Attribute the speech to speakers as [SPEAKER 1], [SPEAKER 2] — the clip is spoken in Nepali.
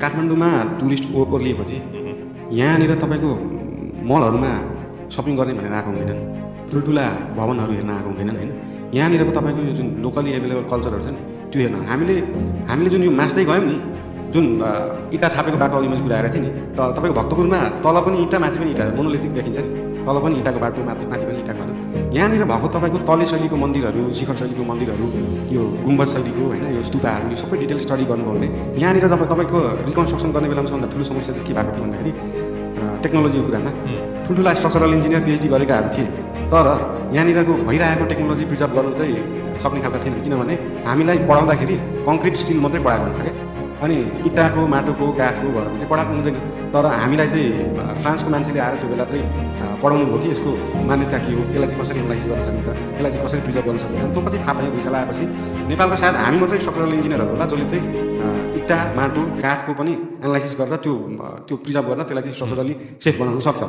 [SPEAKER 1] काठमाडौँमा टुरिस्ट ओर्लिएपछि यहाँनिर तपाईँको मलहरूमा सपिङ गर्ने भनेर आएको हुँदैनन्, ठुल्ठुला भवनहरू हेर्न आएको हुँदैनन् होइन। यहाँनिरको तपाईँको यो जुन लोकली एभाइलेबल कल्चरहरू छ नि त्यो हेर्न हामीले जुन यो मास्दै गयौँ नि, जुन इँटा छापेको बाटो अघि मैले कुराएर थिएँ नि, तपाईँको भक्तपुरमा तल पनि इँटा माथि पनि इँटा मोनोलिथिक देखिन्छ नि, तल पनि इँटाको बाटो माथि पनि इँटाको बाटो। यहाँनिर भएको तपाईँको तले शैलीको मन्दिरहरू, शिखर शैलीको मन्दिरहरू, यो गुम्बज शैलीको होइन, यो स्तूपहरू, यो सबै डिटेल स्टडी गर्नुभयो भने यहाँनिर जब तपाईँको रिकन्स्ट्रक्सन गर्ने बेलामा सबभन्दा ठुलो समस्या चाहिँ के भएको थियो भन्दाखेरि टेक्नोलोजीको कुरामा ठुल्ठुला स्ट्रक्चरल इन्जिनियर पिएचडी गरेकाहरू थिए, तर यहाँनिरको भइरहेको टेक्नोलोजी प्रिजर्भ गर्नु चाहिँ सक्ने खालका थिएन। किनभने हामीलाई पढाउँदाखेरि कङ्क्रिट स्टिल मात्रै पढाएको हुन्छ क्या, अनि इँटाको माटोको काठको घरहरू चाहिँ पढाएको हुँदैन। तर हामीलाई चाहिँ फ्रान्सको मान्छेले आएर त्यो बेला चाहिँ पढाउनु भयो कि यसको मान्यता के हो, यसलाई चाहिँ कसरी एनालाइसिस गर्न सकिन्छ, यसलाई चाहिँ कसरी प्रिजर्भ गर्न सकिन्छ। त्यो पछि थाहा पायो भुइँचालो आएपछि नेपालको सायद हामी मात्रै स्ट्रक्चरल इन्जिनियरहरू होला जसले चाहिँ इँटा माटो काठको पनि एनालाइसिस गरेर त्यो प्रिजर्भ गरेर त्यसलाई चाहिँ स्ट्रक्चरली सेफ बनाउन सक्छ।